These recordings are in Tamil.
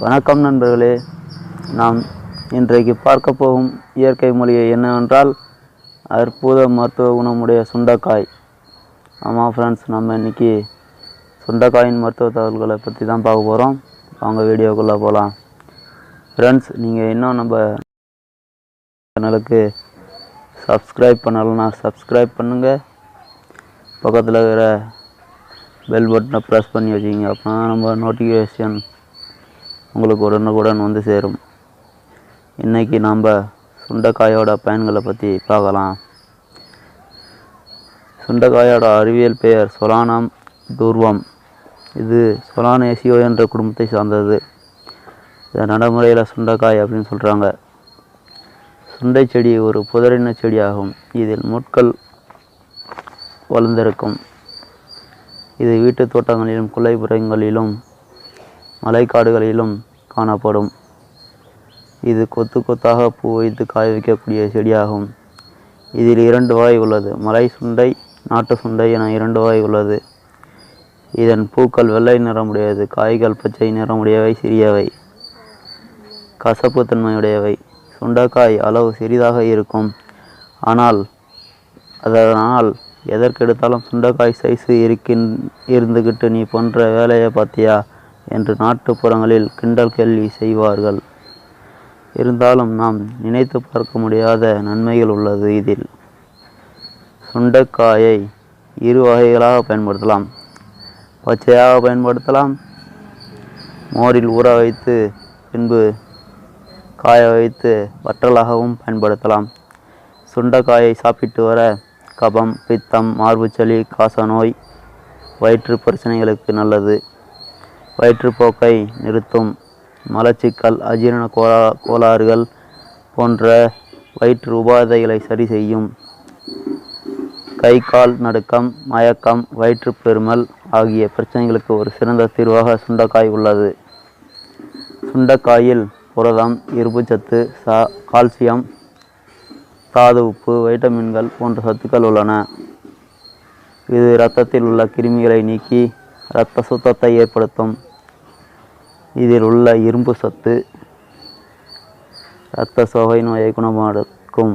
வணக்கம் நண்பர்களே. நாம் இன்றைக்கு பார்க்க போகும் இயற்கை மூலிகை என்னவென்றால் அற்புத மருத்துவ குணமுடைய சுண்டைக்காய். ஆமாம் ஃப்ரெண்ட்ஸ், நம்ம இன்றைக்கி சுண்டைக்காயின் மருத்துவ தகவல்களை பற்றி தான் பார்க்க போகிறோம். அவங்க வீடியோக்குள்ளே போகலாம். ஃப்ரெண்ட்ஸ், நீங்கள் இன்னும் நம்ம சேனலுக்கு சப்ஸ்கிரைப் பண்ணலைன்னா சப்ஸ்கிரைப் பண்ணுங்கள். பக்கத்தில் இருக்கிற பெல் பட்டனை ப்ரெஸ் பண்ணி வச்சுக்கிங்க. அப்போ நம்ம நோட்டிஃபிகேஷன் உங்களுக்கு உடனுக்குடன் வந்து சேரும். இன்றைக்கி நம்ம சுண்டைக்காயோட பயன்களை பற்றி பார்க்கலாம். சுண்டைக்காயோட அறிவியல் பெயர் சொலானம் டூர்வம். இது சொலானேசியோ என்ற குடும்பத்தை சார்ந்தது. இதை நடைமுறையில் சுண்டைக்காய் அப்படின்னு சொல்கிறாங்க. சுண்டை செடி ஒரு புதரின செடியாகும். இதில் முட்கள் வளர்ந்திருக்கும். இது வீட்டு தோட்டங்களிலும் கொல்லைப்புறங்களிலும் மலைக்காடுகளிலும் காணப்படும். இது கொத்து கொத்தாக பூ வைத்து காய வைக்கக்கூடிய செடியாகும். இதில் 2 வகை உள்ளது. மலை சுண்டை, நாட்டு சுண்டை என 2 வகை உள்ளது. இதன் பூக்கள் வெள்ளை நிறமுடையது. காய்கள் பச்சை நிறமுடையவை, சிறியவை, கசப்பு தன்மையுடையவை. சுண்டைக்காய் அளவு சிறிதாக இருக்கும். அதனால் எதற்கெடுத்தாலும் சுண்டைக்காய் சைஸு இருந்துக்கிட்டு நீ போன்ற வேலையை பார்த்தியா என்று நாட்டுப்புறங்களில் கிண்டல் கேள்வி செய்வார்கள். இருந்தாலும் நாம் நினைத்து பார்க்க முடியாத நன்மைகள் உள்ளது. இதில் சுண்டைக்காயை 2 வகைகளாக பயன்படுத்தலாம். பச்சையாக பயன்படுத்தலாம். மோரில் ஊற வைத்து பின்பு காய வைத்து வற்றலாகவும் பயன்படுத்தலாம். சுண்டைக்காயை சாப்பிட்டு வர கபம், பித்தம், மார்புச்சளி, காசநோய், வயிற்று பிரச்சனைகளுக்கு நல்லது. வயிற்றுப்போக்கை நிறுத்தும். மலச்சிக்கல், அஜீரண கோளாறுகள் போன்ற வயிற்று உபாதைகளை சரி செய்யும். கை கால் நடுக்கம், மயக்கம், வயிற்றுப்பெருமல் ஆகிய பிரச்சனைகளுக்கு ஒரு சிறந்த தீர்வாக சுண்டைக்காய் உள்ளது. சுண்டைக்காயில் புரதம், இரும்புச்சத்து, கால்சியம், தாது உப்பு, வைட்டமின்கள் போன்ற சத்துக்கள் உள்ளன. இது இரத்தத்தில் உள்ள கிருமிகளை நீக்கி இரத்த சுத்தத்தை ஏற்படுத்தும். இதில் உள்ள இரும்பு சத்து இரத்த சோகை நோயை குணமாக்கும்.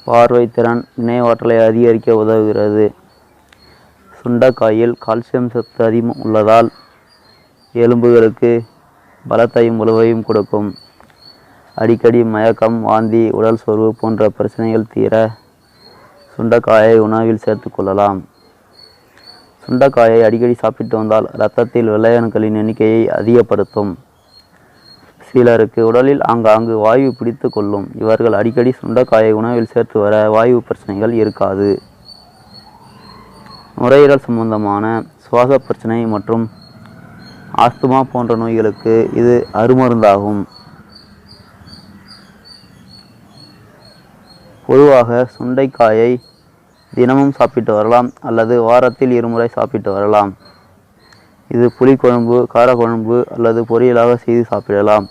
பார்வை திறன், நினைவாற்றலை அதிகரிக்க உதவுகிறது. சுண்டைக்காயில் கால்சியம் சத்து அதிகம் உள்ளதால் எலும்புகளுக்கு பலத்தையும் வலுவையும் கொடுக்கும். அடிக்கடி மயக்கம், வாந்தி, உடல் சோர்வு போன்ற பிரச்சனைகள் தீர சுண்டைக்காயை உணவில் சேர்த்து கொள்ளலாம். சுண்டைக்காயை அடிக்கடி சாப்பிட்டு வந்தால் இரத்தத்தில் வெள்ளையணுக்களின் எண்ணிக்கையை அதிகப்படுத்தும். சிலருக்கு உடலில் ஆங்காங்கு வாயு பிடித்து கொள்ளும். இவர்கள் அடிக்கடி சுண்டைக்காயை உணவில் சேர்த்து வர வாயு பிரச்சனைகள் இருக்காது. நுரையீரல் சம்பந்தமான சுவாச பிரச்சனை மற்றும் ஆஸ்துமா போன்ற நோய்களுக்கு இது அருமருந்தாகும். பொதுவாக சுண்டைக்காயை தினமும் சாப்பிட்டு வரலாம் அல்லது வாரத்தில் 2 முறை சாப்பிட்டு வரலாம். இது புளிக்குழம்பு, காரக்குழம்பு அல்லது பொரியலாக செய்து சாப்பிடலாம்.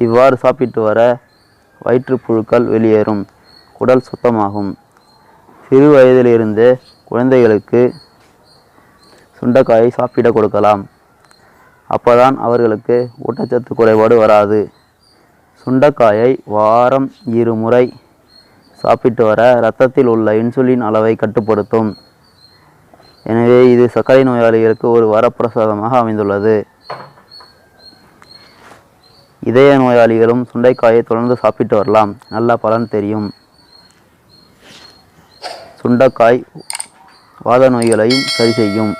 இவ்வாறு சாப்பிட்டு வர வயிற்றுப்புழுக்கள் வெளியேறும். உடல் சுத்தமாகும். சிறு வயதிலிருந்தே குழந்தைகளுக்கு சுண்டைக்காயை சாப்பிட கொடுக்கலாம். அப்போதான் அவர்களுக்கு ஊட்டச்சத்து குறைபாடு வராது. சுண்டைக்காயை வாரம் 2 முறை சாப்பிட்டு வர இரத்தத்தில் உள்ள இன்சுலின் அளவை கட்டுப்படுத்தும். எனவே இது சர்க்கரை நோயாளிகளுக்கு ஒரு வரப்பிரசாதமாக அமைந்துள்ளது. இதய நோயாளிகளும் சுண்டைக்காயை தொடர்ந்து சாப்பிட்டு வரலாம். நல்ல பலன் தெரியும். சுண்டைக்காய் வாத நோய்களையும் சரி செய்யும்.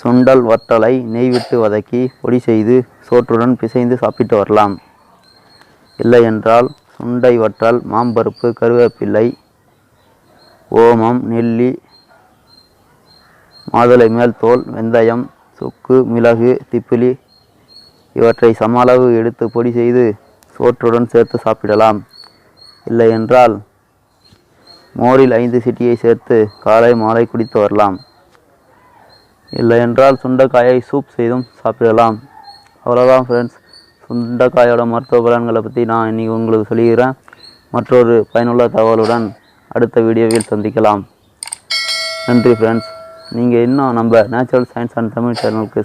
சுண்டல் வற்றலை நெய் விட்டு வதக்கி பொடி செய்து சோற்றுடன் பிசைந்து சாப்பிட்டு வரலாம். இல்லை என்றால் சுண்டை வற்றல், மாம்பருப்பு, கருவேப்பிள்ளை, ஓமம், நெல்லி, மாதுளை மேல் தோல், வெந்தயம், சுக்கு, மிளகு, திப்பிலி இவற்றை சம அளவு எடுத்து பொடி செய்து சோற்றுடன் சேர்த்து சாப்பிடலாம். இல்லை என்றால் மோரில் 5 சிட்டியை சேர்த்து காலை மாலை குடித்து வரலாம். இல்லை என்றால் சுண்டைக்காயை சூப் செய்தும் சாப்பிடலாம். அவ்வளோதான் ஃப்ரெண்ட்ஸ், சுண்டைக்காயோட மருத்துவ பலன்களை பற்றி நான் இன்றைக்கி உங்களுக்கு சொல்லிக்கிறேன். மற்றொரு பயனுள்ள தகவலுடன் அடுத்த வீடியோவில் சந்திக்கலாம். நன்றி ஃப்ரெண்ட்ஸ். நீங்கள் இன்னும் நம்ம நேச்சுரல் சயின்ஸ் அண்ட் தமிழ் சேனலுக்கு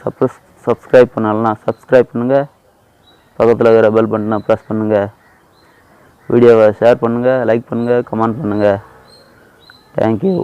சப்ஸ்கிரைப் பண்ணலன்னா சப்ஸ்கிரைப் பண்ணுங்கள். பக்கத்தில் இருக்கிற பெல் பட்டனை ப்ரெஸ் பண்ணுங்கள். வீடியோவை ஷேர் பண்ணுங்கள், லைக் பண்ணுங்கள், கமெண்ட் பண்ணுங்கள். தேங்க்யூ.